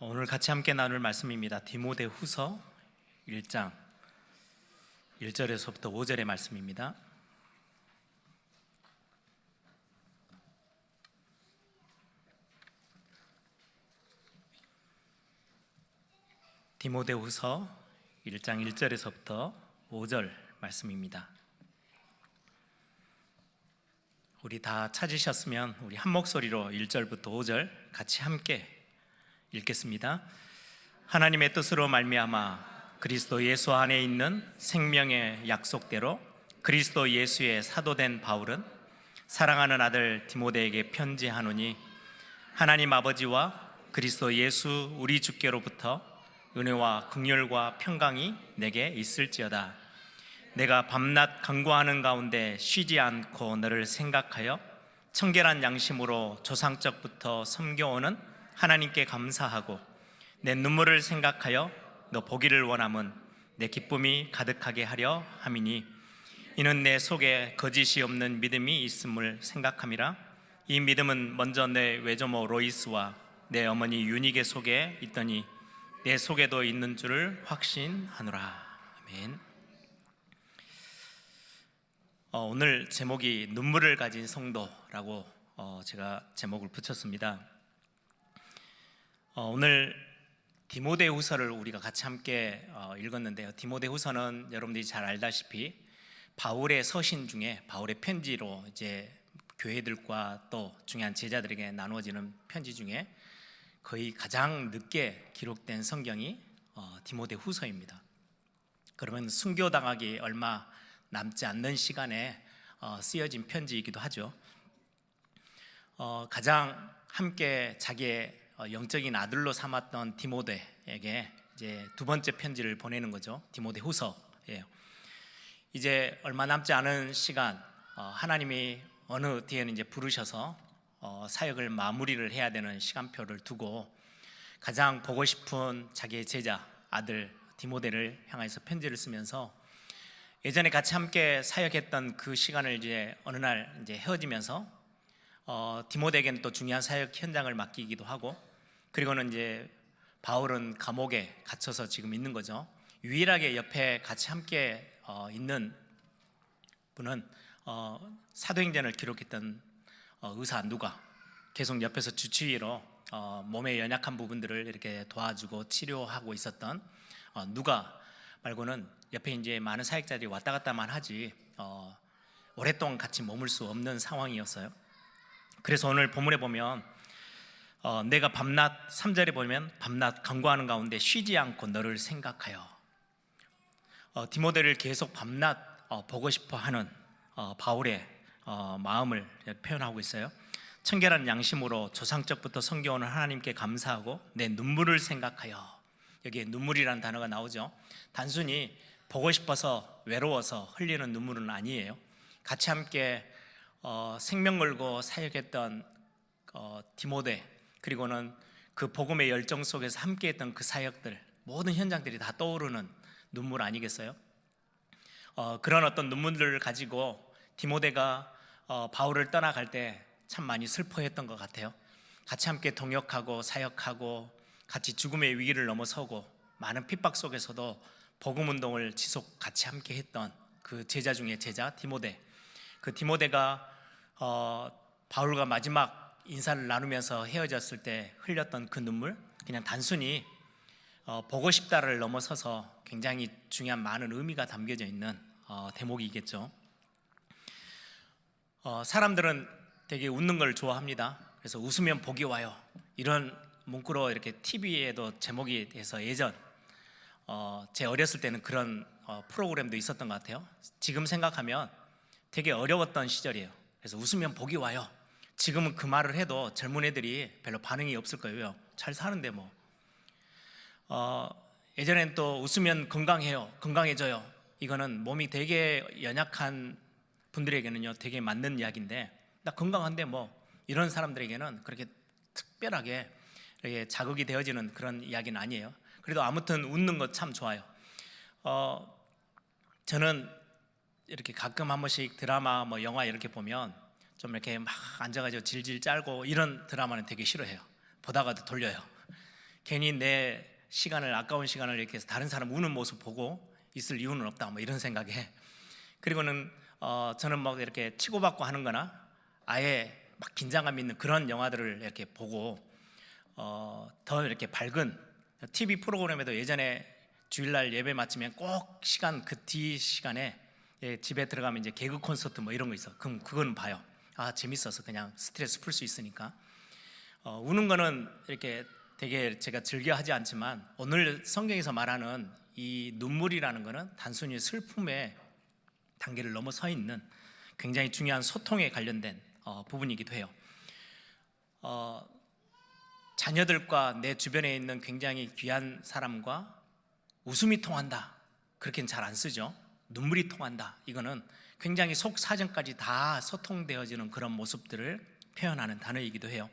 오늘 같이 함께 나눌 말씀입니다. 디모데후서 1장 1절에서부터 5절의 말씀입니다. 디모데후서 1장 1절에서부터 5절 말씀입니다. 우리 다 찾으셨으면 우리 한 목소리로 1절부터 5절 같이 함께 읽겠습니다. 하나님의 뜻으로 말미암아 그리스도 예수 안에 있는 생명의 약속대로 그리스도 예수의 사도된 바울은 사랑하는 아들 디모데에게 편지하노니, 하나님 아버지와 그리스도 예수 우리 주께로부터 은혜와 긍휼과 평강이 내게 있을지어다. 내가 밤낮 간구하는 가운데 쉬지 않고 너를 생각하여 청결한 양심으로 조상적부터 섬겨오는 하나님께 감사하고, 내 눈물을 생각하여 너 보기를 원함은 내 기쁨이 가득하게 하려 함이니, 이는 내 속에 거짓이 없는 믿음이 있음을 생각함이라. 이 믿음은 먼저 내 외조모 로이스와 내 어머니 유니게 속에 있더니 내 속에도 있는 줄을 확신하노라. 아멘. 오늘 제목이 눈물을 가진 성도라고 제가 제목을 붙였습니다. 오늘 디모데후서를 우리가 같이 함께 읽었는데요. 디모데후서는 여러분들이 잘 알다시피 바울의 서신 중에, 바울의 편지로 이제 교회들과 또 중요한 제자들에게 나누어지는 편지 중에 거의 가장 늦게 기록된 성경이 디모데후서입니다. 그러면 순교당하기 얼마 남지 않는 시간에 쓰여진 편지이기도 하죠. 가장 함께 자기의 영적인 아들로 삼았던 디모데에게 이제 두 번째 편지를 보내는 거죠. 디모데후서예요. 이제 얼마 남지 않은 시간, 하나님이 어느 뒤에는 이제 부르셔서 사역을 마무리를 해야 되는 시간표를 두고 가장 보고 싶은 자기의 제자 아들 디모데를 향해서 편지를 쓰면서, 예전에 같이 함께 사역했던 그 시간을 이제 어느 날 이제 헤어지면서 디모데에게는 또 중요한 사역 현장을 맡기기도 하고, 그리고는 이제 바울은 감옥에 갇혀서 지금 있는 거죠. 유일하게 옆에 같이 함께 있는 분은 사도행전을 기록했던 의사 누가, 계속 옆에서 주치의로 몸의 연약한 부분들을 이렇게 도와주고 치료하고 있었던 누가 말고는 옆에 이제 많은 사역자들이 왔다 갔다만 하지 오랫동안 같이 머물 수 없는 상황이었어요. 그래서 오늘 본문에 보면 내가 밤낮, 3절에 보면 밤낮 간구하는 가운데 쉬지 않고 너를 생각하여, 디모데를 계속 밤낮 보고 싶어 하는 바울의 마음을 표현하고 있어요. 청결한 양심으로 조상적부터 섬겨오는 하나님께 감사하고 내 눈물을 생각하여, 여기에 눈물이라는 단어가 나오죠. 단순히 보고 싶어서 외로워서 흘리는 눈물은 아니에요. 같이 함께 생명 걸고 사역했던 디모데, 그리고는 그 복음의 열정 속에서 함께했던 그 사역들, 모든 현장들이 다 떠오르는 눈물 아니겠어요? 그런 어떤 눈물들을 가지고 디모데가 바울을 떠나갈 때 참 많이 슬퍼했던 것 같아요. 같이 함께 동역하고 사역하고 같이 죽음의 위기를 넘어서고 많은 핍박 속에서도 복음 운동을 지속 같이 함께 했던 그 제자 중에 제자 디모데, 그 디모데가 바울과 마지막 인사를 나누면서 헤어졌을 때 흘렸던 그 눈물, 그냥 단순히 보고 싶다를 넘어서서 굉장히 중요한 많은 의미가 담겨져 있는 대목이겠죠. 사람들은 되게 웃는 걸 좋아합니다. 그래서 웃으면 복이 와요, 이런 문구로 이렇게 TV에도 제목이 돼서 예전 제 어렸을 때는 그런 프로그램도 있었던 것 같아요. 지금 생각하면 되게 어려웠던 시절이에요. 그래서 웃으면 복이 와요. 지금은 그 말을 해도 젊은 애들이 별로 반응이 없을 거예요. 잘 사는데 뭐. 예전엔 또 웃으면 건강해요, 건강해져요. 이거는 몸이 되게 연약한 분들에게는요 되게 맞는 이야기인데, 나 건강한데 뭐, 이런 사람들에게는 그렇게 특별하게 이렇게 자극이 되어지는 그런 이야기는 아니에요. 그래도 아무튼 웃는 거 참 좋아요. 저는 이렇게 가끔 한 번씩 드라마 뭐 영화 이렇게 보면 좀 이렇게 막 앉아가지고 질질 짤고 이런 드라마는 되게 싫어해요. 보다가도 돌려요. 괜히 내 시간을, 아까운 시간을 이렇게 해서 다른 사람 우는 모습 보고 있을 이유는 없다, 뭐 이런 생각에. 그리고는 저는 막 이렇게 치고받고 하는 거나 아예 막 긴장감 있는 그런 영화들을 이렇게 보고 더 이렇게 밝은 TV 프로그램에도 예전에 주일날 예배 마치면 꼭 시간, 그 뒤 시간에 집에 들어가면 이제 개그 콘서트 뭐 이런 거 있어. 그럼 그건 봐요. 아, 재밌어서 그냥 스트레스 풀 수 있으니까. 우는 거는 이렇게 되게 제가 즐겨 하지 않지만, 오늘 성경에서 말하는 이 눈물이라는 거는 단순히 슬픔의 단계를 넘어서 있는 굉장히 중요한 소통에 관련된 부분이기도 해요. 자녀들과 내 주변에 있는 굉장히 귀한 사람과 웃음이 통한다, 그렇게는 잘 안 쓰죠. 눈물이 통한다, 이거는 굉장히 속 사정까지 다 소통되어지는 그런 모습들을 표현하는 단어이기도 해요.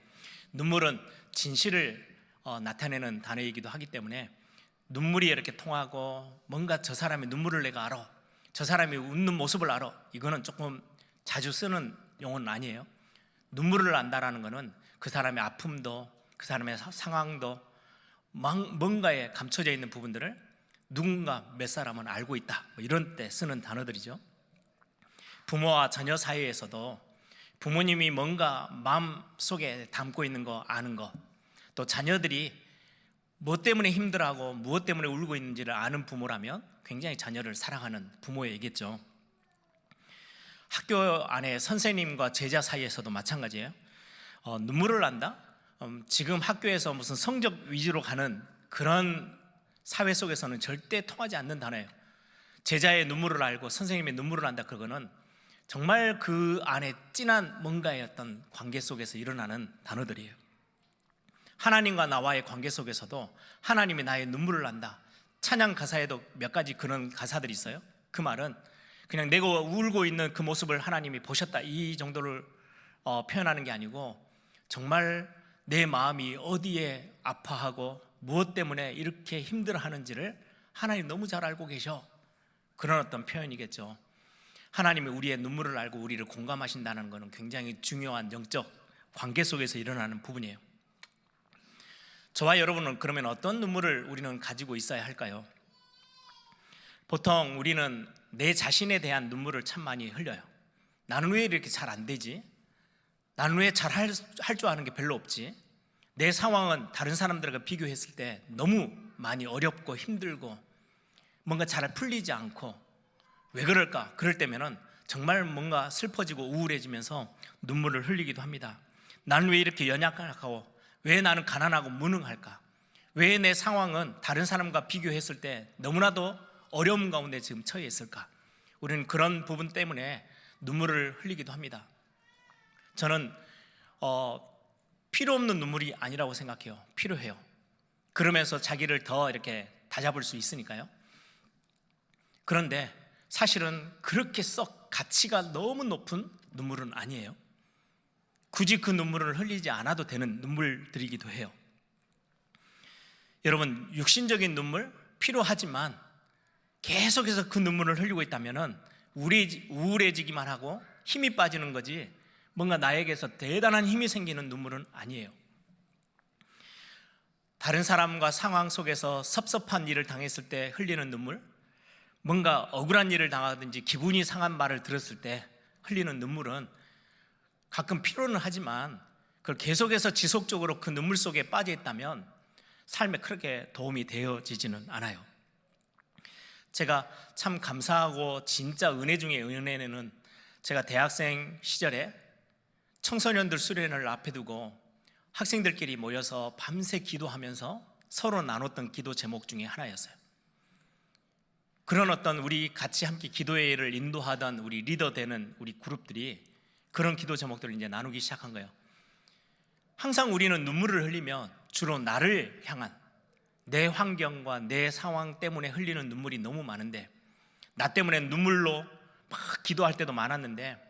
눈물은 진실을 나타내는 단어이기도 하기 때문에 눈물이 이렇게 통하고, 뭔가 저 사람의 눈물을 내가 알아, 저 사람이 웃는 모습을 알아, 이거는 조금 자주 쓰는 용어는 아니에요. 눈물을 안다라는 거는 그 사람의 아픔도, 그 사람의 상황도, 뭔가에 감춰져 있는 부분들을 누군가 몇 사람은 알고 있다, 뭐 이런 때 쓰는 단어들이죠. 부모와 자녀 사이에서도 부모님이 뭔가 마음속에 담고 있는 거 아는 거, 또 자녀들이 무엇 때문에 힘들어하고 무엇 때문에 울고 있는지를 아는 부모라면 굉장히 자녀를 사랑하는 부모이겠죠. 학교 안에 선생님과 제자 사이에서도 마찬가지예요. 눈물을 난다? 지금 학교에서 무슨 성적 위주로 가는 그런 사회 속에서는 절대 통하지 않는 단어예요. 제자의 눈물을 알고 선생님의 눈물을 안다, 그거는 정말 그 안에 진한 뭔가의 어떤 관계 속에서 일어나는 단어들이에요. 하나님과 나와의 관계 속에서도 하나님이 나의 눈물을 난다, 찬양 가사에도 몇 가지 그런 가사들이 있어요. 그 말은 그냥 내가 울고 있는 그 모습을 하나님이 보셨다, 이 정도를 표현하는 게 아니고, 정말 내 마음이 어디에 아파하고 무엇 때문에 이렇게 힘들어하는지를 하나님 너무 잘 알고 계셔, 그런 어떤 표현이겠죠. 하나님이 우리의 눈물을 알고 우리를 공감하신다는 것은 굉장히 중요한 영적 관계 속에서 일어나는 부분이에요. 저와 여러분은 그러면 어떤 눈물을 우리는 가지고 있어야 할까요? 보통 우리는 내 자신에 대한 눈물을 참 많이 흘려요. 나는 왜 이렇게 잘 안 되지? 나는 왜 잘 할 줄 아는 게 별로 없지? 내 상황은 다른 사람들과 비교했을 때 너무 많이 어렵고 힘들고 뭔가 잘 풀리지 않고, 왜 그럴까? 그럴 때면은 정말 뭔가 슬퍼지고 우울해지면서 눈물을 흘리기도 합니다. 나는 왜 이렇게 연약하고, 왜 나는 가난하고 무능할까? 왜 내 상황은 다른 사람과 비교했을 때 너무나도 어려움 가운데 지금 처해 있을까? 우리는 그런 부분 때문에 눈물을 흘리기도 합니다. 저는 필요 없는 눈물이 아니라고 생각해요. 필요해요. 그러면서 자기를 더 이렇게 다잡을 수 있으니까요. 그런데 사실은 그렇게 썩 가치가 너무 높은 눈물은 아니에요. 굳이 그 눈물을 흘리지 않아도 되는 눈물들이기도 해요. 여러분, 육신적인 눈물 필요하지만 계속해서 그 눈물을 흘리고 있다면 우울해지기만 하고 힘이 빠지는 거지, 뭔가 나에게서 대단한 힘이 생기는 눈물은 아니에요. 다른 사람과 상황 속에서 섭섭한 일을 당했을 때 흘리는 눈물, 뭔가 억울한 일을 당하든지 기분이 상한 말을 들었을 때 흘리는 눈물은 가끔 필요는 하지만, 그걸 계속해서 지속적으로 그 눈물 속에 빠져 있다면 삶에 그렇게 도움이 되어지지는 않아요. 제가 참 감사하고 진짜 은혜 중에 은혜는, 제가 대학생 시절에 청소년들 수련회를 앞에 두고 학생들끼리 모여서 밤새 기도하면서 서로 나눴던 기도 제목 중에 하나였어요. 그런 어떤 우리 같이 함께 기도회를 인도하던 우리 리더 되는 우리 그룹들이 그런 기도 제목들을 이제 나누기 시작한 거예요. 항상 우리는 눈물을 흘리면 주로 나를 향한, 내 환경과 내 상황 때문에 흘리는 눈물이 너무 많은데, 나 때문에 눈물로 막 기도할 때도 많았는데,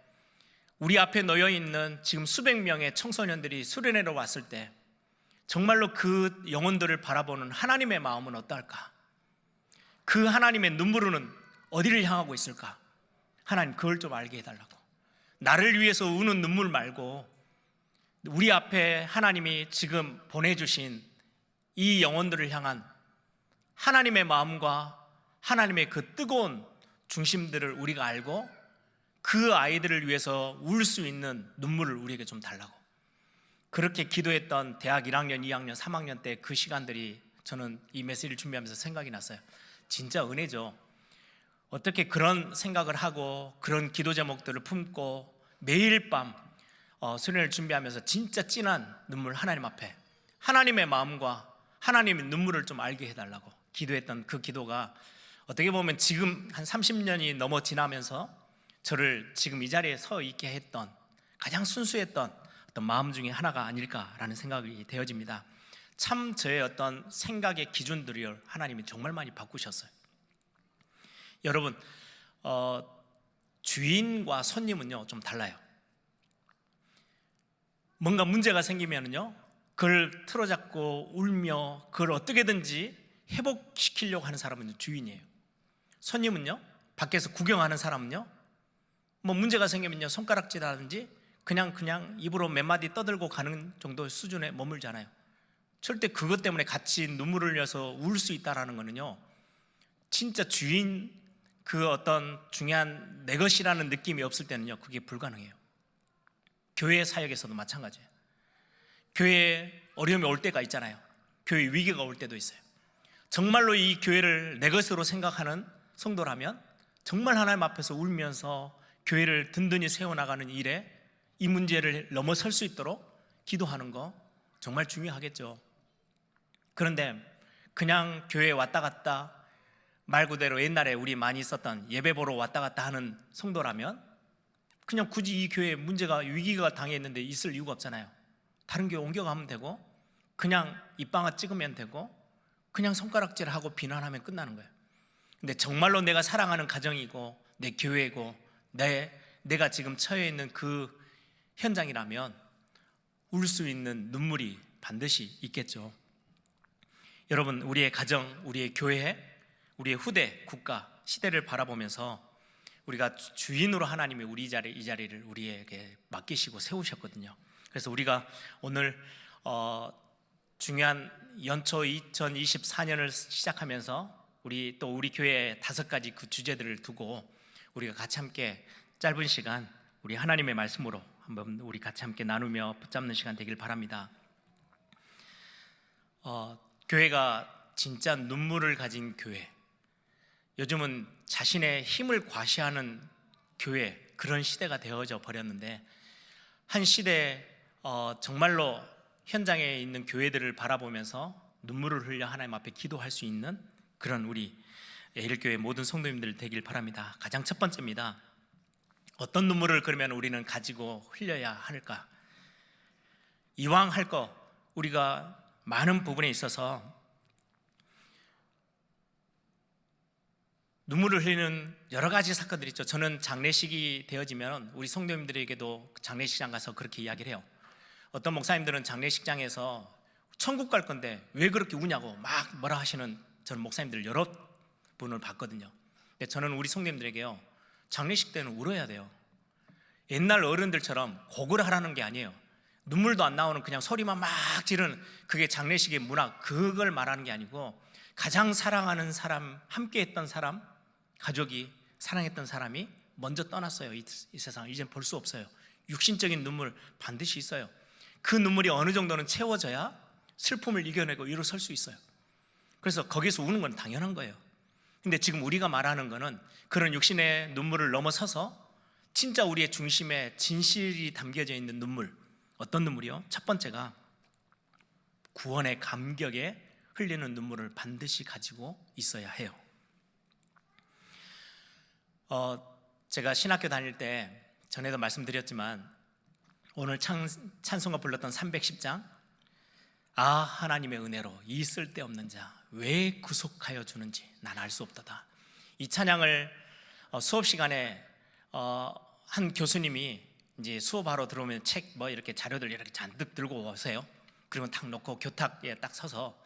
우리 앞에 놓여 있는 지금 수백 명의 청소년들이 수련회로 왔을 때 정말로 그 영혼들을 바라보는 하나님의 마음은 어떨까? 그 하나님의 눈물은 어디를 향하고 있을까? 하나님, 그걸 좀 알게 해달라고. 나를 위해서 우는 눈물 말고 우리 앞에 하나님이 지금 보내주신 이 영혼들을 향한 하나님의 마음과 하나님의 그 뜨거운 중심들을 우리가 알고 그 아이들을 위해서 울 수 있는 눈물을 우리에게 좀 달라고, 그렇게 기도했던 대학 1학년, 2학년, 3학년 때 그 시간들이 저는 이 메시지를 준비하면서 생각이 났어요. 진짜 은혜죠. 어떻게 그런 생각을 하고 그런 기도 제목들을 품고 매일 밤 수련회를 준비하면서 진짜 진한 눈물, 하나님 앞에 하나님의 마음과 하나님의 눈물을 좀 알게 해달라고 기도했던 그 기도가 어떻게 보면 지금 한 30년이 넘어 지나면서 저를 지금 이 자리에 서 있게 했던 가장 순수했던 어떤 마음 중에 하나가 아닐까라는 생각이 되어집니다. 참 저의 어떤 생각의 기준들을 하나님이 정말 많이 바꾸셨어요. 여러분, 주인과 손님은요 좀 달라요. 뭔가 문제가 생기면은요 그걸 틀어잡고 울며 그걸 어떻게든지 회복시키려고 하는 사람은 주인이에요. 손님은요, 밖에서 구경하는 사람은요, 뭐 문제가 생기면요 손가락질하든지 그냥 입으로 몇 마디 떠들고 가는 정도 수준에 머물잖아요. 절대 그것 때문에 같이 눈물을 흘려서 울 수 있다라는 거는요, 진짜 주인 그 어떤 중요한 내 것이라는 느낌이 없을 때는요 그게 불가능해요. 교회 사역에서도 마찬가지예요. 교회에 어려움이 올 때가 있잖아요. 교회 위기가 올 때도 있어요. 정말로 이 교회를 내 것으로 생각하는 성도라면 정말 하나님 앞에서 울면서 교회를 든든히 세워나가는 일에 이 문제를 넘어설 수 있도록 기도하는 거 정말 중요하겠죠. 그런데 그냥 교회에 왔다 갔다 말 그대로 옛날에 우리 많이 썼던 예배 보러 왔다 갔다 하는 성도라면 그냥 굳이 이 교회에 문제가 위기가 당했는데 있을 이유가 없잖아요. 다른 교회 옮겨가면 되고 그냥 입방아 찍으면 되고 그냥 손가락질하고 비난하면 끝나는 거예요. 근데 정말로 내가 사랑하는 가정이고 내 교회고 내가 지금 처해 있는 그 현장이라면 울 수 있는 눈물이 반드시 있겠죠. 여러분, 우리의 가정, 우리의 교회, 우리의 후대, 국가, 시대를 바라보면서 우리가 주인으로 하나님이 우리 이 자리를 우리에게 맡기시고 세우셨거든요. 그래서 우리가 오늘 중요한 연초 2024년을 시작하면서 우리 교회에 5가지 그 주제들을 두고 우리가 같이 함께 짧은 시간 우리 하나님의 말씀으로 한번 우리 같이 함께 나누며 붙잡는 시간 되길 바랍니다. 교회가 진짜 눈물을 가진 교회, 요즘은 자신의 힘을 과시하는 교회, 그런 시대가 되어져 버렸는데 한 시대에 정말로 현장에 있는 교회들을 바라보면서 눈물을 흘려 하나님 앞에 기도할 수 있는 그런 우리 예일교회 모든 성도님들 되길 바랍니다. 가장 첫 번째입니다. 어떤 눈물을 그러면 우리는 가지고 흘려야 할까? 이왕 할 거 우리가 많은 부분에 있어서 눈물을 흘리는 여러 가지 사건들이 있죠. 저는 장례식이 되어지면 우리 성도님들에게도 장례식장 가서 그렇게 이야기를 해요. 어떤 목사님들은 장례식장에서 천국 갈 건데 왜 그렇게 우냐고 막 뭐라 하시는 저는 목사님들 여러 분을 봤거든요. 근데 저는 우리 성도님들에게요, 장례식 때는 울어야 돼요. 옛날 어른들처럼 곡을 하라는 게 아니에요. 눈물도 안 나오는 그냥 소리만 막 지르는 그게 장례식의 문화, 그걸 말하는 게 아니고 가장 사랑하는 사람, 함께 했던 사람, 가족이 사랑했던 사람이 먼저 떠났어요. 이 세상을 이제는 볼 수 없어요. 육신적인 눈물 반드시 있어요. 그 눈물이 어느 정도는 채워져야 슬픔을 이겨내고 일어설 수 있어요. 그래서 거기서 우는 건 당연한 거예요. 근데 지금 우리가 말하는 거는 그런 육신의 눈물을 넘어서서 진짜 우리의 중심에 진실이 담겨져 있는 눈물. 어떤 눈물이요? 첫 번째가 구원의 감격에 흘리는 눈물을 반드시 가지고 있어야 해요. 제가 신학교 다닐 때 전에도 말씀드렸지만 오늘 찬송가 불렀던 310장, 아 하나님의 은혜로 이 쓸데없는 자 왜 구속하여 주는지 난 알 수 없도다. 이 찬양을 수업 시간에 한 교수님이 이제 수업하러 들어오면 책 뭐 이렇게 자료들 이렇게 잔뜩 들고 오세요. 그러면 탁 놓고 교탁에 딱 서서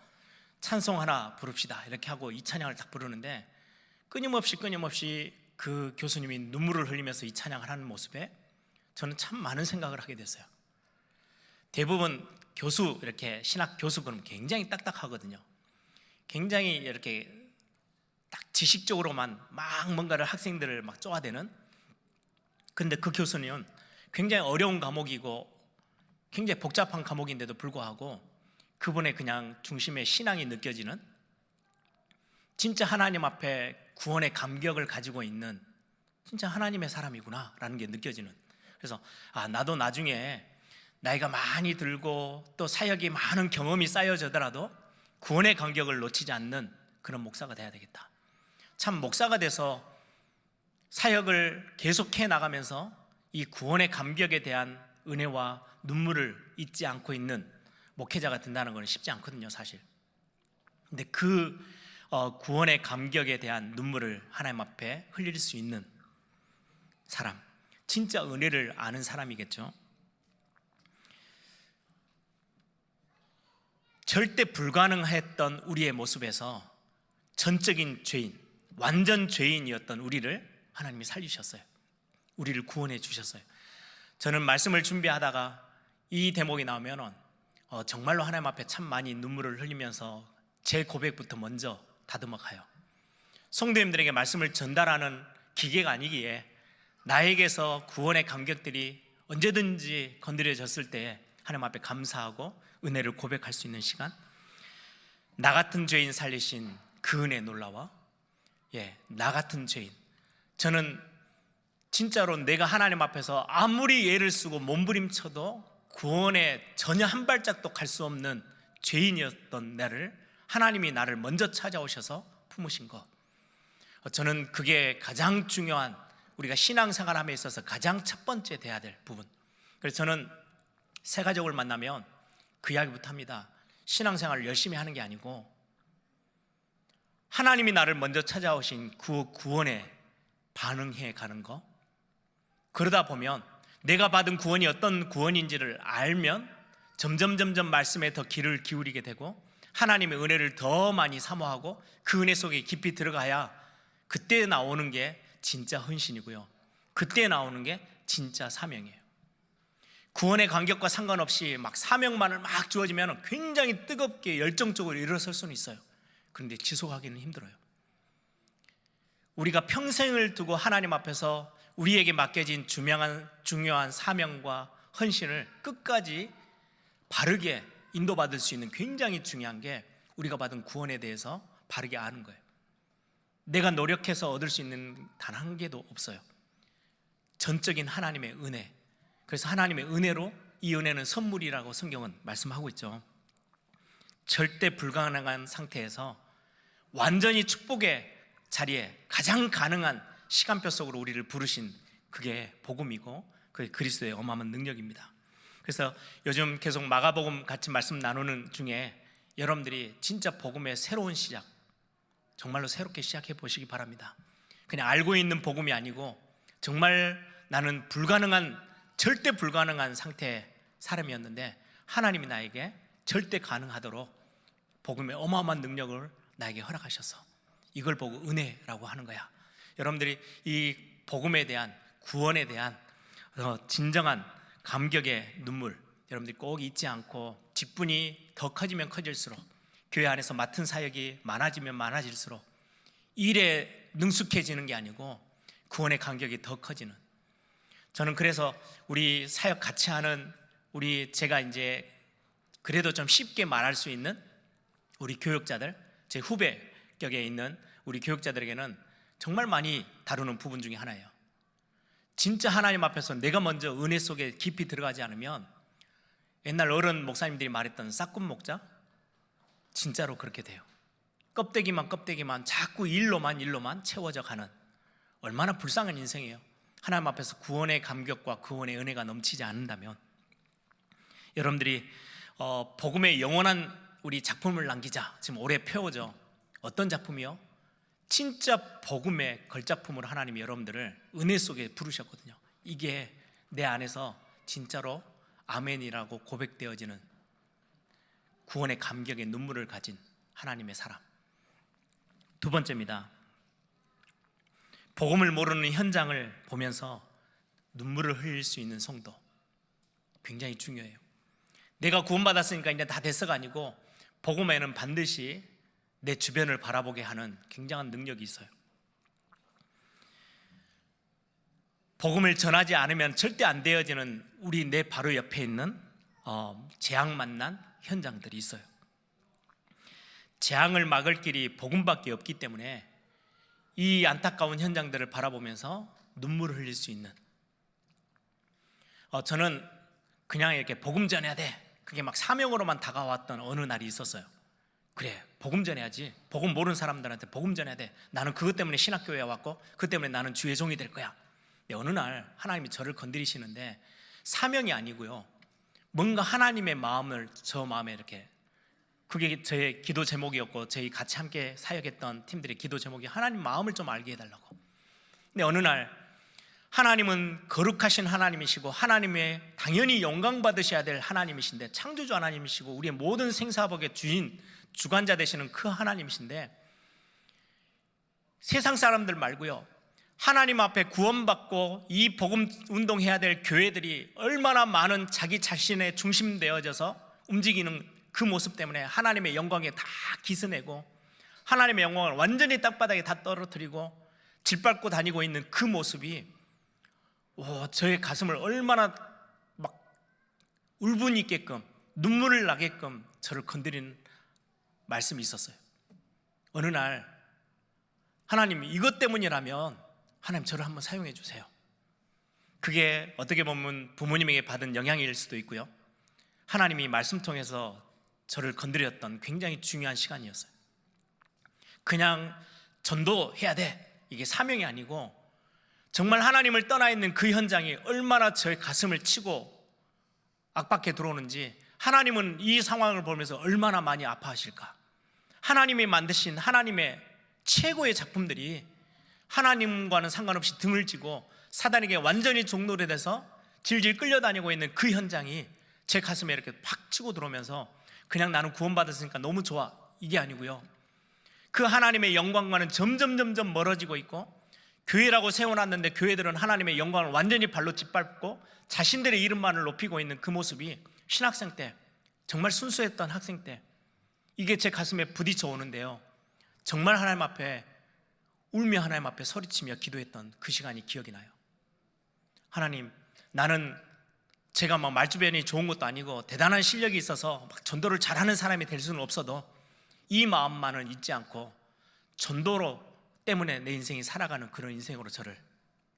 찬송 하나 부릅시다 이렇게 하고 이 찬양을 딱 부르는데 끊임없이 그 교수님이 눈물을 흘리면서 이 찬양을 하는 모습에 저는 참 많은 생각을 하게 됐어요. 대부분 교수, 이렇게 신학 교수 그러면 굉장히 딱딱하거든요. 굉장히 이렇게 딱 지식적으로만 막 뭔가를 학생들을 막 쪼아대는. 근데 그 교수는 굉장히 어려운 과목이고 굉장히 복잡한 과목인데도 불구하고 그분의 그냥 중심에 신앙이 느껴지는, 진짜 하나님 앞에 구원의 감격을 가지고 있는 진짜 하나님의 사람이구나 라는 게 느껴지는. 그래서 나도 나중에 나이가 많이 들고 또 사역이 많은 경험이 쌓여지더라도 구원의 감격을 놓치지 않는 그런 목사가 돼야 되겠다. 참 목사가 돼서 사역을 계속해 나가면서 이 구원의 감격에 대한 은혜와 눈물을 잊지 않고 있는 목회자가 된다는 건 쉽지 않거든요, 사실. 근데 그 구원의 감격에 대한 눈물을 하나님 앞에 흘릴 수 있는 사람, 진짜 은혜를 아는 사람이겠죠. 절대 불가능했던 우리의 모습에서 전적인 죄인, 완전 죄인이었던 우리를 하나님이 살리셨어요. 우리를 구원해 주셨어요. 저는 말씀을 준비하다가 이 대목이 나오면 정말로 하나님 앞에 참 많이 눈물을 흘리면서 제 고백부터 먼저 다듬어 가요. 성도님들에게 말씀을 전달하는 기계가 아니기에 나에게서 구원의 감격들이 언제든지 건드려졌을 때 하나님 앞에 감사하고 은혜를 고백할 수 있는 시간, 나 같은 죄인 살리신 그 은혜 놀라워. 나 같은 죄인, 저는 진짜로 내가 하나님 앞에서 아무리 애를 쓰고 몸부림쳐도 구원에 전혀 한 발짝도 갈 수 없는 죄인이었던 나를 하나님이 나를 먼저 찾아오셔서 품으신 것, 저는 그게 가장 중요한, 우리가 신앙생활함에 있어서 가장 첫 번째 돼야 될 부분. 그래서 저는 새 가족을 만나면 그 이야기부터 합니다. 신앙생활을 열심히 하는 게 아니고 하나님이 나를 먼저 찾아오신 그 구원에 반응해 가는 거. 그러다 보면 내가 받은 구원이 어떤 구원인지를 알면 점점 말씀에 더 귀를 기울이게 되고 하나님의 은혜를 더 많이 사모하고 그 은혜 속에 깊이 들어가야 그때 나오는 게 진짜 헌신이고요, 그때 나오는 게 진짜 사명이에요. 구원의 간격과 상관없이 막 사명만을 막 주어지면 굉장히 뜨겁게 열정적으로 일어설 수는 있어요. 그런데 지속하기는 힘들어요. 우리가 평생을 두고 하나님 앞에서 우리에게 맡겨진 중요한 사명과 헌신을 끝까지 바르게 인도받을 수 있는 굉장히 중요한 게 우리가 받은 구원에 대해서 바르게 아는 거예요. 내가 노력해서 얻을 수 있는 단 한 개도 없어요. 전적인 하나님의 은혜. 그래서 하나님의 은혜로, 이 은혜는 선물이라고 성경은 말씀하고 있죠. 절대 불가능한 상태에서 완전히 축복의 자리에 가장 가능한 시간표 속으로 우리를 부르신, 그게 복음이고 그게 그리스도의 어마어마한 능력입니다. 그래서 요즘 계속 마가복음 같이 말씀 나누는 중에 여러분들이 진짜 복음의 새로운 시작, 정말로 새롭게 시작해 보시기 바랍니다. 그냥 알고 있는 복음이 아니고 정말 나는 절대 불가능한 상태의 사람이었는데 하나님이 나에게 절대 가능하도록 복음의 어마어마한 능력을 나에게 허락하셔서 이걸 보고 은혜라고 하는 거야. 여러분들이 이 복음에 대한, 구원에 대한 진정한 감격의 눈물, 여러분들이 꼭 잊지 않고 직분이 더 커지면 커질수록, 교회 안에서 맡은 사역이 많아지면 많아질수록 일에 능숙해지는 게 아니고 구원의 감격이 더 커지는, 저는 그래서 우리 사역 같이 하는 제가 이제 그래도 좀 쉽게 말할 수 있는 우리 교육자들, 제 후배격에 있는 우리 교육자들에게는 정말 많이 다루는 부분 중에 하나예요. 진짜 하나님 앞에서 내가 먼저 은혜 속에 깊이 들어가지 않으면 옛날 어른 목사님들이 말했던 싹군 목자, 진짜로 그렇게 돼요. 껍데기만 자꾸 일로만 채워져 가는, 얼마나 불쌍한 인생이에요. 하나님 앞에서 구원의 감격과 구원의 은혜가 넘치지 않는다면. 여러분들이 복음의 영원한 우리 작품을 남기자, 지금 올해 표어죠. 어떤 작품이요? 진짜 복음의 걸작품으로 하나님이 여러분들을 은혜 속에 부르셨거든요. 이게 내 안에서 진짜로 아멘이라고 고백되어지는 구원의 감격의 눈물을 가진 하나님의 사람. 두 번째입니다. 복음을 모르는 현장을 보면서 눈물을 흘릴 수 있는 성도, 굉장히 중요해요. 내가 구원받았으니까 이제 다 됐어가 아니고 복음에는 반드시 내 주변을 바라보게 하는 굉장한 능력이 있어요. 복음을 전하지 않으면 절대 안 되어지는 우리 내 바로 옆에 있는 재앙 만난 현장들이 있어요. 재앙을 막을 길이 복음밖에 없기 때문에 이 안타까운 현장들을 바라보면서 눈물을 흘릴 수 있는, 저는 그냥 이렇게 복음 전해야 돼, 그게 막 사명으로만 다가왔던 어느 날이 있었어요. 그래, 복음 전해야지. 복음 모르는 사람들한테 복음 전해야 돼. 나는 그것 때문에 신학교에 왔고 그것 때문에 나는 주의 종이 될 거야. 근데 어느 날 하나님이 저를 건드리시는데 사명이 아니고요, 뭔가 하나님의 마음을 저 마음에 이렇게, 그게 저의 기도 제목이었고 저희 같이 함께 사역했던 팀들의 기도 제목이 하나님 마음을 좀 알게 해달라고. 근데 어느 날 하나님은 거룩하신 하나님이시고 하나님의 당연히 영광 받으셔야 될 하나님이신데, 창조주 하나님이시고 우리의 모든 생사복의 주인, 주관자 되시는 그 하나님이신데, 세상 사람들 말고요, 하나님 앞에 구원받고 이 복음 운동해야 될 교회들이 얼마나 많은 자기 자신의 중심되어져서 움직이는 그 모습 때문에 하나님의 영광에 다 기스내고 하나님의 영광을 완전히 땅바닥에 다 떨어뜨리고 짓밟고 다니고 있는 그 모습이 저의 가슴을 얼마나 막 울분이 있게끔 눈물을 나게끔 저를 건드리는 말씀이 있었어요. 어느 날 하나님이 이것 때문이라면 하나님 저를 한번 사용해 주세요. 그게 어떻게 보면 부모님에게 받은 영향일 수도 있고요, 하나님이 말씀 통해서 저를 건드렸던 굉장히 중요한 시간이었어요. 그냥 전도해야 돼, 이게 사명이 아니고 정말 하나님을 떠나 있는 그 현장이 얼마나 저의 가슴을 치고 압박해 들어오는지, 하나님은 이 상황을 보면서 얼마나 많이 아파하실까. 하나님이 만드신 하나님의 최고의 작품들이 하나님과는 상관없이 등을 쥐고 사단에게 완전히 종노래 돼서 질질 끌려다니고 있는 그 현장이 제 가슴에 이렇게 팍 치고 들어오면서 그냥 나는 구원받았으니까 너무 좋아, 이게 아니고요, 그 하나님의 영광과는 점점 멀어지고 있고, 교회라고 세워놨는데 교회들은 하나님의 영광을 완전히 발로 짓밟고 자신들의 이름만을 높이고 있는 그 모습이 신학생 때, 정말 순수했던 학생 때, 이게 제 가슴에 부딪혀 오는데요, 정말 하나님 앞에 울며 하나님 앞에 소리치며 기도했던 그 시간이 기억이 나요. 하나님, 나는 제가 막 말주변이 좋은 것도 아니고 대단한 실력이 있어서 막 전도를 잘하는 사람이 될 수는 없어도 이 마음만은 잊지 않고 전도로 때문에 내 인생이 살아가는 그런 인생으로 저를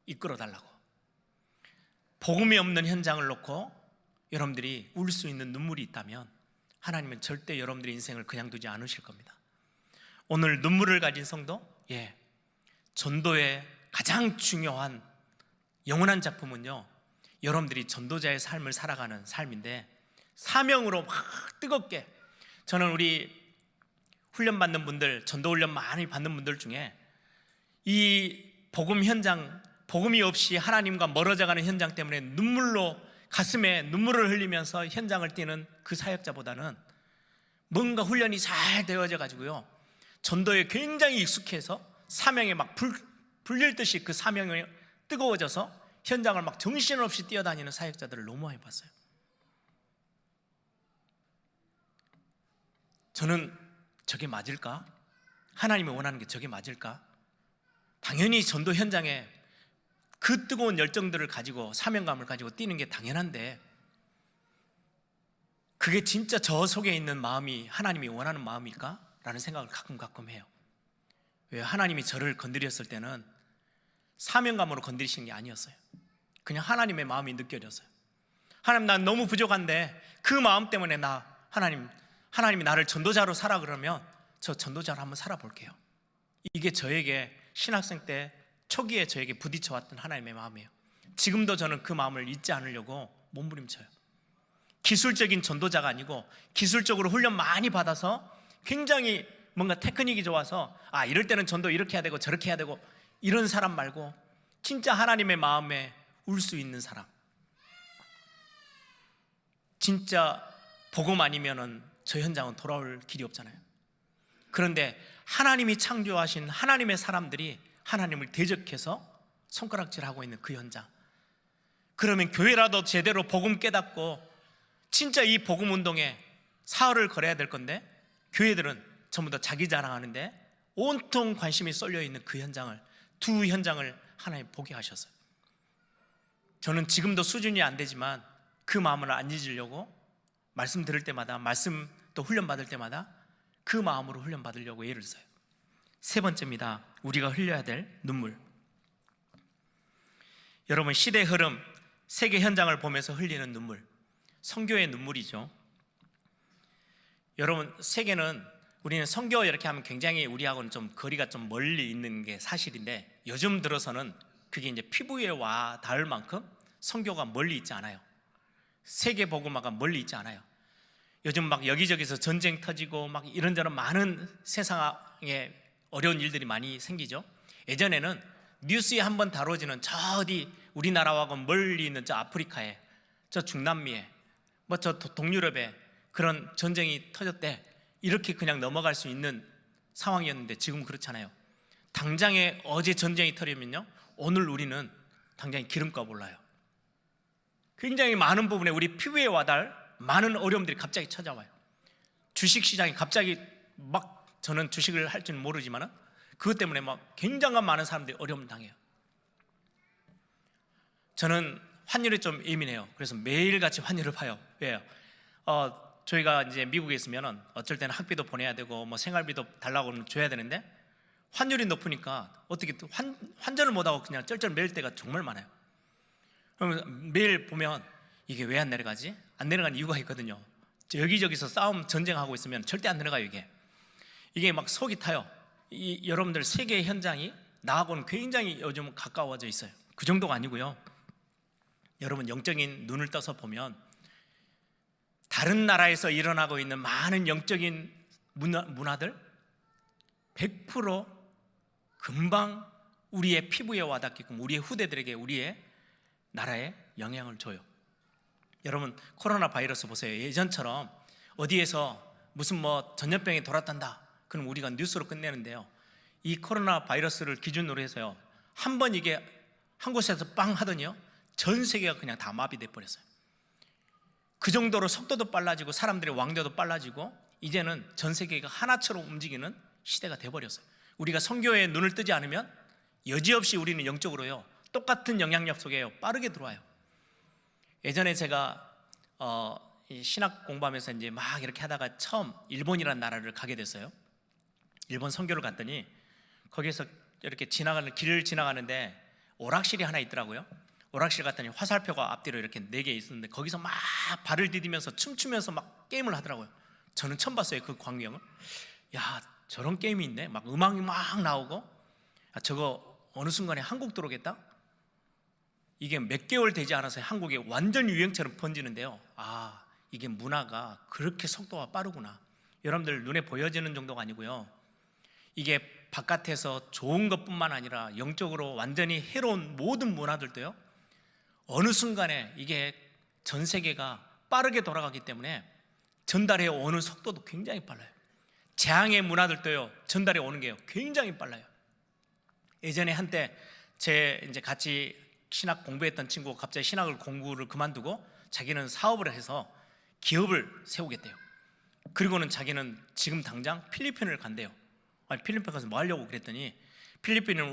이끌어 달라고. 복음이 없는 현장을 놓고 여러분들이 울 수 있는 눈물이 있다면 하나님은 절대 여러분들의 인생을 그냥 두지 않으실 겁니다. 오늘 눈물을 가진 성도, 전도의 가장 중요한 영원한 작품은요, 여러분들이 전도자의 삶을 살아가는 삶인데, 사명으로 막 뜨겁게, 저는 우리 훈련받는 분들, 전도 훈련 많이 받는 분들 중에 이 복음 현장, 복음이 없이 하나님과 멀어져가는 현장 때문에 눈물로 가슴에 눈물을 흘리면서 현장을 뛰는 그 사역자보다는 뭔가 훈련이 잘 되어져 가지고요, 전도에 굉장히 익숙해서 사명에 막 불릴 듯이 그 사명이 뜨거워져서 현장을 막 정신없이 뛰어다니는 사역자들을 너무 많이 봤어요. 저는 저게 맞을까? 하나님이 원하는 게 저게 맞을까? 당연히 전도 현장에 그 뜨거운 열정들을 가지고 사명감을 가지고 뛰는 게 당연한데, 그게 진짜 저 속에 있는 마음이 하나님이 원하는 마음일까? 라는 생각을 가끔 해요. 왜? 하나님이 저를 건드렸을 때는 사명감으로 건드리시는 게 아니었어요. 그냥 하나님의 마음이 느껴졌어요. 하나님, 난 너무 부족한데 그 마음 때문에 하나님이 나를 전도자로 살아 그러면 저 전도자로 한번 살아볼게요. 이게 저에게 신학생 때 초기에 저에게 부딪혀왔던 하나님의 마음이에요. 지금도 저는 그 마음을 잊지 않으려고 몸부림쳐요. 기술적인 전도자가 아니고 기술적으로 훈련 많이 받아서 굉장히 뭔가 테크닉이 좋아서 이럴 때는 전도 이렇게 해야 되고 저렇게 해야 되고 이런 사람 말고 진짜 하나님의 마음에 울 수 있는 사람, 진짜 복음 아니면은 저 현장은 돌아올 길이 없잖아요. 그런데 하나님이 창조하신 하나님의 사람들이 하나님을 대적해서 손가락질하고 있는 그 현장, 그러면 교회라도 제대로 복음 깨닫고 진짜 이 복음 운동에 사활을 걸어야 될 건데 교회들은 전부 다 자기 자랑하는데 온통 관심이 쏠려 있는 그 현장을, 두 현장을 하나님 보게 하셨어요. 저는 지금도 수준이 안 되지만 그 마음을 안 잊으려고 말씀 들을 때마다, 말씀 또 훈련 받을 때마다 그 마음으로 훈련 받으려고 애를 써요. 세 번째입니다. 우리가 흘려야 될 눈물. 여러분, 시대 흐름, 세계 현장을 보면서 흘리는 눈물, 선교의 눈물이죠. 여러분, 세계는, 우리는 선교 이렇게 하면 굉장히 우리하고는 좀 거리가 좀 멀리 있는 게 사실인데, 요즘 들어서는 그게 이제 피부에 와 닿을 만큼 선교가 멀리 있지 않아요. 세계 복음화가 멀리 있지 않아요. 요즘 막 여기저기서 전쟁 터지고 막 이런저런 많은 세상에 어려운 일들이 많이 생기죠. 예전에는 뉴스에 한번 다뤄지는 저 어디 우리나라하고 멀리 있는 저 아프리카에, 저 중남미에, 뭐 저 동유럽에 그런 전쟁이 터졌대, 이렇게 그냥 넘어갈 수 있는 상황이었는데 지금 그렇잖아요. 당장에 어제 전쟁이 터지면요, 오늘 우리는 당장에 기름값 올라요. 굉장히 많은 부분에 우리 피부에 와닿을 많은 어려움들이 갑자기 찾아와요. 주식시장이 갑자기 막, 저는 주식을 할 줄은 모르지만 그것 때문에 막 굉장한 많은 사람들이 어려움을 당해요. 저는 환율에 좀 예민해요. 그래서 매일같이 환율을 봐요. 왜요? 저희가 이제 미국에 있으면 어쩔 때는 학비도 보내야 되고 뭐 생활비도 달라고 하면 줘야 되는데, 환율이 높으니까 어떻게 환전을 못하고 그냥 쩔쩔 맬 때가 정말 많아요. 그러면 매일 보면 이게 왜 안 내려가지? 안 내려가는 이유가 있거든요. 여기저기서 싸움 전쟁하고 있으면 절대 안 내려가요. 이게 막 속이 타요. 여러분들 세계 현장이 나하고는 굉장히 요즘 가까워져 있어요. 그 정도가 아니고요, 여러분 영적인 눈을 떠서 보면 다른 나라에서 일어나고 있는 많은 영적인 문화들 100% 금방 우리의 피부에 와닿게끔 우리의 후대들에게, 우리의 나라에 영향을 줘요. 여러분, 코로나 바이러스 보세요. 예전처럼 어디에서 무슨 뭐 전염병이 돌았단다 그럼 우리가 뉴스로 끝내는데요, 이 코로나 바이러스를 기준으로 해서요, 한 번 이게 한 곳에서 빵 하더니요, 전 세계가 그냥 다 마비돼 버렸어요. 그 정도로 속도도 빨라지고 사람들의 왕래도 빨라지고 이제는 전 세계가 하나처럼 움직이는 시대가 돼버렸어요. 우리가 선교에 눈을 뜨지 않으면 여지없이 우리는 영적으로요, 똑같은 영향력 속에 빠르게 들어와요. 예전에 제가 이 신학 공부하면서 이제 막 이렇게 하다가 처음 일본이라는 나라를 가게 됐어요. 일본 선교를 갔더니 거기에서 이렇게 길을 지나가는데 오락실이 하나 있더라고요. 오락실 갔더니 화살표가 앞뒤로 이렇게 4개 있었는데 거기서 막 발을 디디면서 춤추면서 막 게임을 하더라고요. 저는 처음 봤어요, 그 광경을. 야, 저런 게임이 있네. 막 음악이 막 나오고, 저거 어느 순간에 한국 들어오겠다? 이게 몇 개월 되지 않아서 한국에 완전 유행처럼 번지는데요, 이게 문화가 그렇게 속도가 빠르구나. 여러분들 눈에 보여지는 정도가 아니고요, 이게 바깥에서 좋은 것뿐만 아니라 영적으로 완전히 해로운 모든 문화들도요, 어느 순간에 이게 전 세계가 빠르게 돌아가기 때문에 전달해 오는 속도도 굉장히 빨라요. 재앙의 문화들도요, 전달해 오는 게요, 굉장히 빨라요. 예전에 한때 이제 같이 신학 공부했던 친구가 갑자기 신학을 공부를 그만두고 자기는 사업을 해서 기업을 세우겠대요. 그리고는 자기는 지금 당장 필리핀을 간대요. 필리핀 가서 뭐 하려고 그랬더니, 필리핀은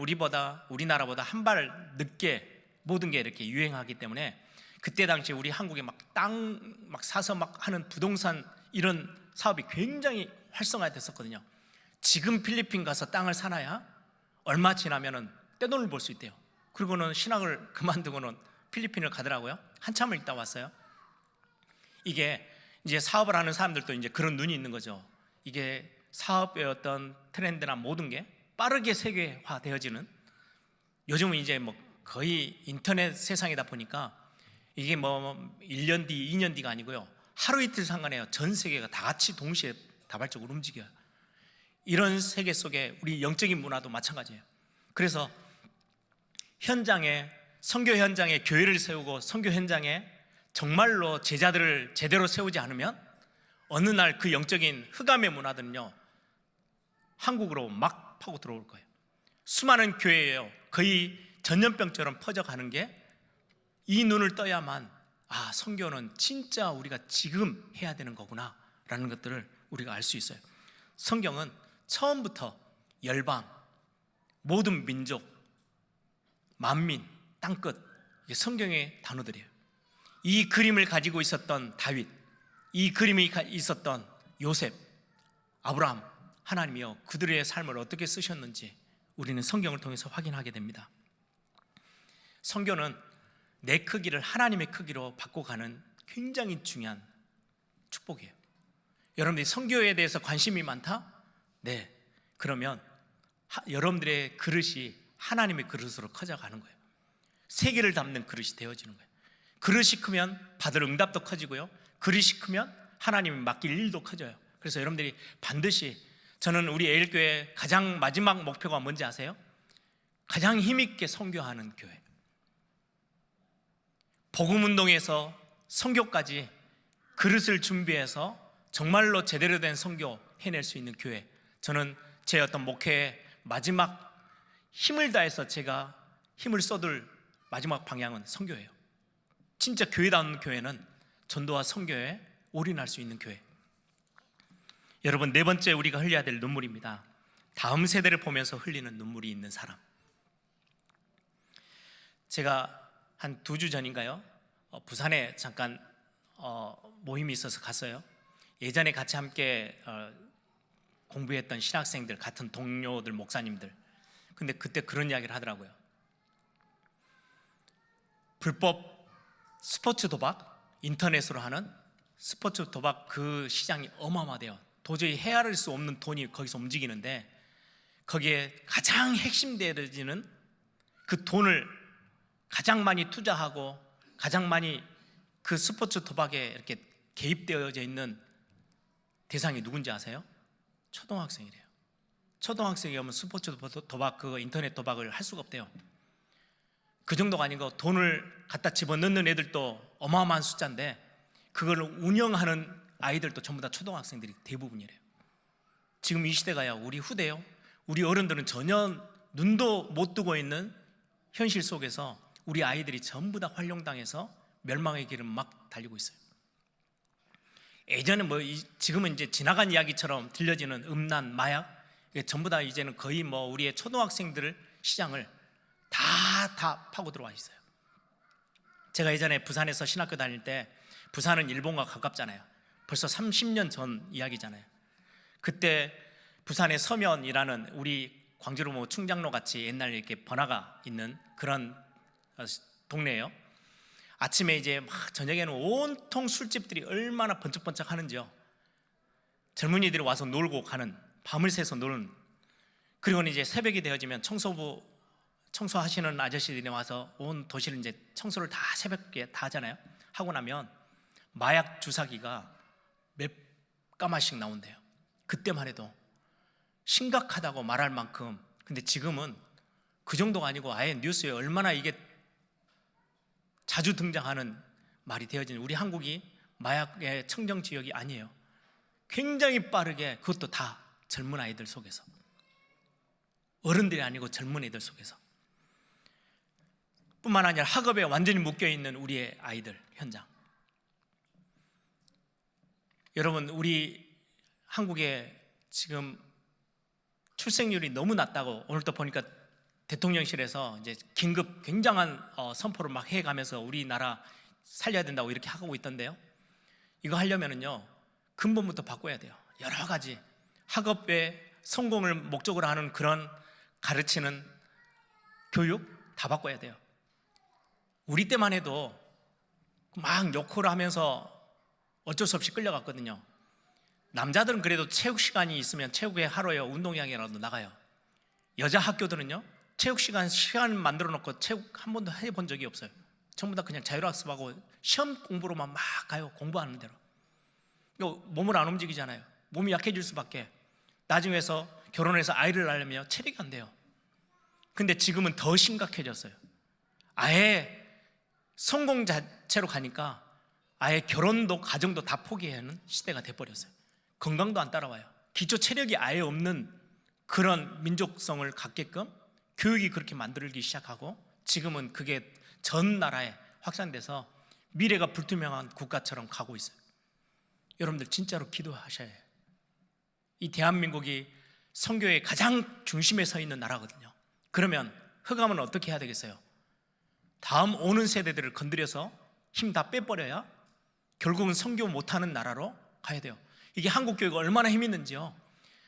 우리나라보다 한 발 늦게 모든 게 이렇게 유행하기 때문에 그때 당시 우리 한국에 막 땅 막 사서 막 하는 부동산 이런 사업이 굉장히 활성화됐었거든요. 지금 필리핀 가서 땅을 사놔야 얼마 지나면은 떼돈을 벌 수 있대요. 그리고는 신학을 그만두고는 필리핀을 가더라고요. 한참을 있다 왔어요. 이게 이제 사업을 하는 사람들도 이제 그런 눈이 있는 거죠. 이게 사업의 어떤 트렌드나 모든 게 빠르게 세계화되어지는, 요즘은 이제 뭐 거의 인터넷 세상이다 보니까 이게 뭐 1년 뒤, 2년 뒤가 아니고요, 하루 이틀 상관해요. 전 세계가 다 같이 동시에 다발적으로 움직여요. 이런 세계 속에 우리 영적인 문화도 마찬가지예요. 그래서 현장에, 선교 현장에 교회를 세우고 선교 현장에 정말로 제자들을 제대로 세우지 않으면 어느 날 그 영적인 흑암의 문화들은요, 한국으로 막 파고 들어올 거예요. 수많은 교회예요, 거의 전염병처럼 퍼져가는 게 이 눈을 떠야만 선교는 진짜 우리가 지금 해야 되는 거구나 라는 것들을 우리가 알 수 있어요. 성경은 처음부터 열방, 모든 민족, 만민, 땅끝, 이게 성경의 단어들이에요. 이 그림을 가지고 있었던 다윗, 이 그림이 있었던 요셉, 아브라함, 하나님이요 그들의 삶을 어떻게 쓰셨는지 우리는 성경을 통해서 확인하게 됩니다. 성교는 내 크기를 하나님의 크기로 바꿔가는 굉장히 중요한 축복이에요. 여러분들이 성교에 대해서 관심이 많다? 네, 그러면 여러분들의 그릇이 하나님의 그릇으로 커져가는 거예요. 세계를 담는 그릇이 되어지는 거예요. 그릇이 크면 받을 응답도 커지고요, 그릇이 크면 하나님이 맡길 일도 커져요. 그래서 여러분들이 반드시, 저는 우리 에일교회 가장 마지막 목표가 뭔지 아세요? 가장 힘있게 선교하는 교회, 복음운동에서 선교까지 그릇을 준비해서 정말로 제대로 된 선교 해낼 수 있는 교회, 저는 제 어떤 목회의 마지막 힘을 다해서 제가 힘을 쏟을 마지막 방향은 선교예요. 진짜 교회다운 교회는 전도와 선교에 올인할 수 있는 교회. 여러분, 네 번째 우리가 흘려야 될 눈물입니다. 다음 세대를 보면서 흘리는 눈물이 있는 사람. 제가 한 2주 전인가요? 부산에 잠깐 모임이 있어서 갔어요. 예전에 같이 함께 공부했던 신학생들, 같은 동료들, 목사님들. 근데 그때 그런 이야기를 하더라고요. 불법 스포츠 도박, 인터넷으로 하는 스포츠 도박, 그 시장이 어마어마해요. 도저히 헤아릴 수 없는 돈이 거기서 움직이는데, 거기에 가장 핵심되어지는 그 돈을 가장 많이 투자하고 가장 많이 그 스포츠 도박에 이렇게 개입되어져 있는 대상이 누군지 아세요? 초등학생이래요. 초등학생이 오면 스포츠 도박, 그 인터넷 도박을 할 수가 없대요. 그 정도가 아니고 돈을 갖다 집어넣는 애들도 어마어마한 숫자인데, 그걸 운영하는 아이들도 전부 다 초등학생들이 대부분이래요. 지금 이 시대가요, 우리 후대요, 우리 어른들은 전혀 눈도 못 뜨고 있는 현실 속에서 우리 아이들이 전부 다 활용당해서 멸망의 길을 막 달리고 있어요. 예전에 지금은 이제 지나간 이야기처럼 들려지는 음란, 마약, 이게 전부 다 이제는 거의 우리의 초등학생들 시장을 다 파고 들어와 있어요. 제가 예전에 부산에서 신학교 다닐 때, 부산은 일본과 가깝잖아요. 벌써 30년 전 이야기잖아요. 그때 부산의 서면이라는, 우리 광주로 충장로 같이 옛날 이렇게 번화가 있는 그런 동네예요. 아침에 이제 막 저녁에는 온통 술집들이 얼마나 번쩍번쩍 하는지요. 젊은이들이 와서 놀고 가는, 밤을 새서 노는. 그리고는 이제 새벽이 되어지면 청소하시는 아저씨들이 와서 온 도시를 이제 청소를 다 새벽에 다 하잖아요. 하고 나면 마약 주사기가 몇 가마씩 나온대요. 그때만 해도 심각하다고 말할 만큼. 근데 지금은 그 정도가 아니고 아예 뉴스에 얼마나 이게 자주 등장하는 말이 되어지는, 우리 한국이 마약의 청정 지역이 아니에요. 굉장히 빠르게, 그것도 다 젊은 아이들 속에서, 어른들이 아니고 젊은 애들 속에서, 뿐만 아니라 학업에 완전히 묶여있는 우리의 아이들 현장. 여러분, 우리 한국에 지금 출생률이 너무 낮다고 오늘 또 보니까 대통령실에서 이제 긴급 굉장한 선포를 막 해가면서 우리나라 살려야 된다고 이렇게 하고 있던데요. 이거 하려면은요, 근본부터 바꿔야 돼요. 여러 가지 학업의 성공을 목적으로 하는 그런 가르치는 교육 다 바꿔야 돼요. 우리 때만 해도 막 욕을 하면서 어쩔 수 없이 끌려갔거든요. 남자들은 그래도 체육 시간이 있으면 체육회 하루에 운동장이라도 나가요. 여자 학교들은요, 체육 시간 만들어 놓고 체육 한 번도 해본 적이 없어요. 전부 다 그냥 자율학습하고 시험 공부로만 막 가요. 공부하는 대로. 몸을 안 움직이잖아요. 몸이 약해질 수밖에. 나중에서 결혼해서 아이를 낳으려면 체력이 안 돼요. 근데 지금은 더 심각해졌어요. 아예 성공 자체로 가니까 아예 결혼도 가정도 다 포기하는 시대가 돼버렸어요. 건강도 안 따라와요. 기초 체력이 아예 없는 그런 민족성을 갖게끔 교육이 그렇게 만들기 시작하고, 지금은 그게 전 나라에 확산돼서 미래가 불투명한 국가처럼 가고 있어요. 여러분들 진짜로 기도하셔야 해요. 이 대한민국이 선교의 가장 중심에 서 있는 나라거든요. 그러면 흑암은 어떻게 해야 되겠어요? 다음 오는 세대들을 건드려서 힘 다 빼버려야 결국은 선교 못하는 나라로 가야 돼요. 이게 한국교회가 얼마나 힘 있는지요.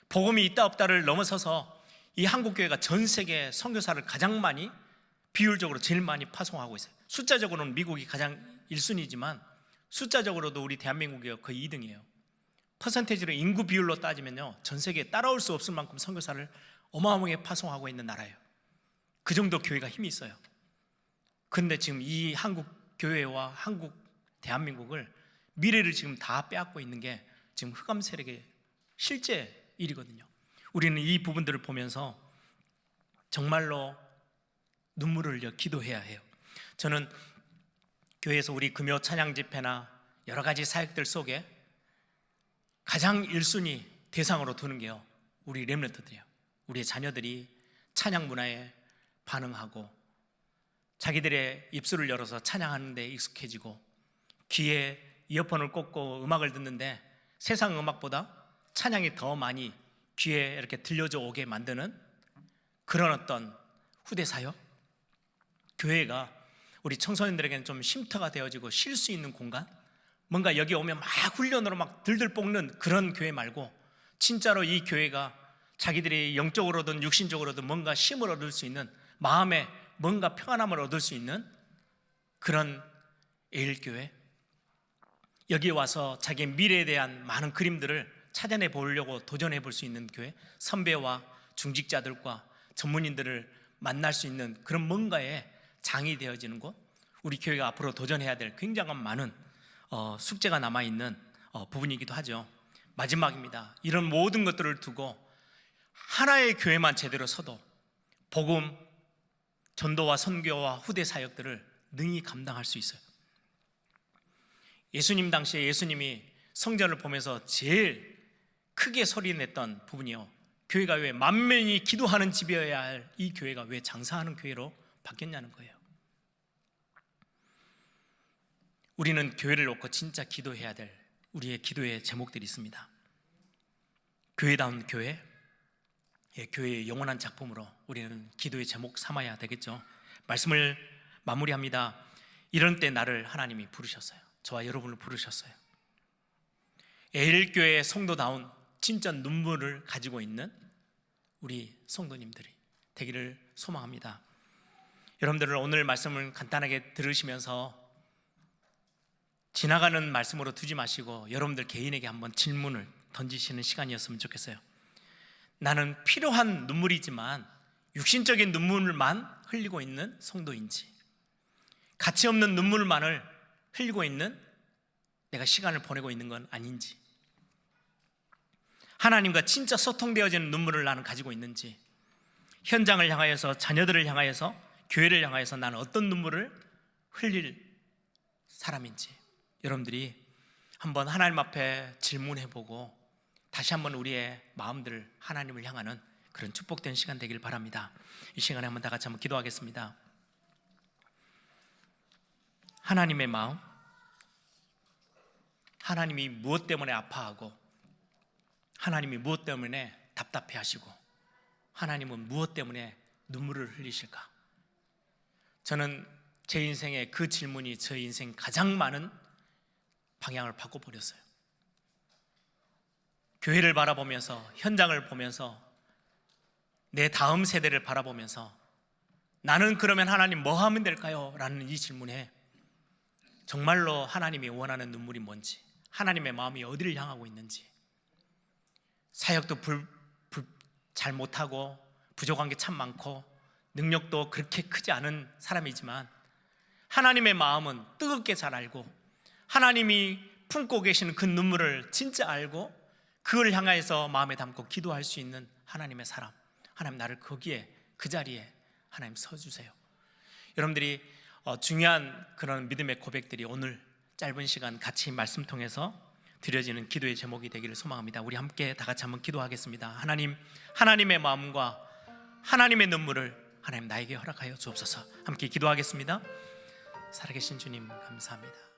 복음이 있다 없다를 넘어서서 이 한국교회가 전 세계 선교사를 가장 많이, 비율적으로 제일 많이 파송하고 있어요. 숫자적으로는 미국이 가장 1순위지만 숫자적으로도 우리 대한민국이 거의 2등이에요. 퍼센테이지로 인구 비율로 따지면요, 전 세계에 따라올 수 없을 만큼 선교사를 어마어마하게 파송하고 있는 나라예요. 그 정도 교회가 힘이 있어요. 그런데 지금 이 한국 교회와 한국 대한민국을, 미래를 지금 다 빼앗고 있는 게 지금 흑암 세력의 실제 일이거든요. 우리는 이 부분들을 보면서 정말로 눈물을 흘려 기도해야 해요. 저는 교회에서 우리 금요 찬양 집회나 여러 가지 사역들 속에 가장 1순위 대상으로 두는 게요, 우리 렘넌트들이에요. 우리의 자녀들이 찬양 문화에 반응하고 자기들의 입술을 열어서 찬양하는 데 익숙해지고 귀에 이어폰을 꽂고 음악을 듣는데 세상 음악보다 찬양이 더 많이 귀에 이렇게 들려져 오게 만드는 그런 어떤 후대 사역, 교회가 우리 청소년들에게는 좀 쉼터가 되어지고 쉴 수 있는 공간, 뭔가 여기 오면 막 훈련으로 막 들들 볶는 그런 교회 말고 진짜로 이 교회가 자기들이 영적으로든 육신적으로든 뭔가 쉼을 얻을 수 있는, 마음에 뭔가 평안함을 얻을 수 있는 그런 에일교회, 여기 와서 자기의 미래에 대한 많은 그림들을 찾아내 보려고 도전해 볼 수 있는 교회, 선배와 중직자들과 전문인들을 만날 수 있는 그런 뭔가의 장이 되어지는 곳, 우리 교회가 앞으로 도전해야 될 굉장한 많은 숙제가 남아있는 부분이기도 하죠. 마지막입니다. 이런 모든 것들을 두고 하나의 교회만 제대로 서도 복음, 전도와 선교와 후대 사역들을 능히 감당할 수 있어요. 예수님 당시에 예수님이 성전을 보면서 제일 크게 소리냈던 부분이요, 교회가 왜 만면이 기도하는 집이어야 할 이 교회가 왜 장사하는 교회로 바뀌었냐는 거예요. 우리는 교회를 놓고 진짜 기도해야 될 우리의 기도의 제목들이 있습니다. 교회다운 교회, 교회의 영원한 작품으로 우리는 기도의 제목 삼아야 되겠죠. 말씀을 마무리합니다. 이런 때 나를 하나님이 부르셨어요. 저와 여러분을 부르셨어요. 에일교회의 성도다운 진짜 눈물을 가지고 있는 우리 성도님들이 되기를 소망합니다. 여러분들은 오늘 말씀을 간단하게 들으시면서 지나가는 말씀으로 두지 마시고 여러분들 개인에게 한번 질문을 던지시는 시간이었으면 좋겠어요. 나는 필요한 눈물이지만 육신적인 눈물만 흘리고 있는 성도인지, 가치 없는 눈물만을 흘리고 있는 내가 시간을 보내고 있는 건 아닌지, 하나님과 진짜 소통되어지는 눈물을 나는 가지고 있는지, 현장을 향하여서, 자녀들을 향하여서, 교회를 향하여서 나는 어떤 눈물을 흘릴 사람인지 여러분들이 한번 하나님 앞에 질문해보고 다시 한번 우리의 마음들을 하나님을 향하는 그런 축복된 시간 되길 바랍니다. 이 시간에 한번 다 같이 한번 기도하겠습니다. 하나님의 마음, 하나님이 무엇 때문에 아파하고, 하나님이 무엇 때문에 답답해하시고, 하나님은 무엇 때문에 눈물을 흘리실까? 저는 제 인생의 그 질문이 저 인생 가장 많은 방향을 바꿔버렸어요. 교회를 바라보면서, 현장을 보면서, 내 다음 세대를 바라보면서 나는 그러면 하나님 뭐 하면 될까요? 라는 이 질문에 정말로 하나님이 원하는 눈물이 뭔지, 하나님의 마음이 어디를 향하고 있는지, 사역도 잘 못하고 부족한 게 참 많고 능력도 그렇게 크지 않은 사람이지만 하나님의 마음은 뜨겁게 잘 알고 하나님이 품고 계시는 그 눈물을 진짜 알고 그걸 향하여서 마음에 담고 기도할 수 있는 하나님의 사람, 하나님 나를 거기에, 그 자리에 하나님 서주세요. 여러분들이 중요한 그런 믿음의 고백들이 오늘 짧은 시간 같이 말씀 통해서 드려지는 기도의 제목이 되기를 소망합니다. 우리 함께 다 같이 한번 기도하겠습니다. 하나님, 하나님의 마음과 하나님의 눈물을 하나님 나에게 허락하여 주옵소서. 함께 기도하겠습니다. 살아계신 주님 감사합니다.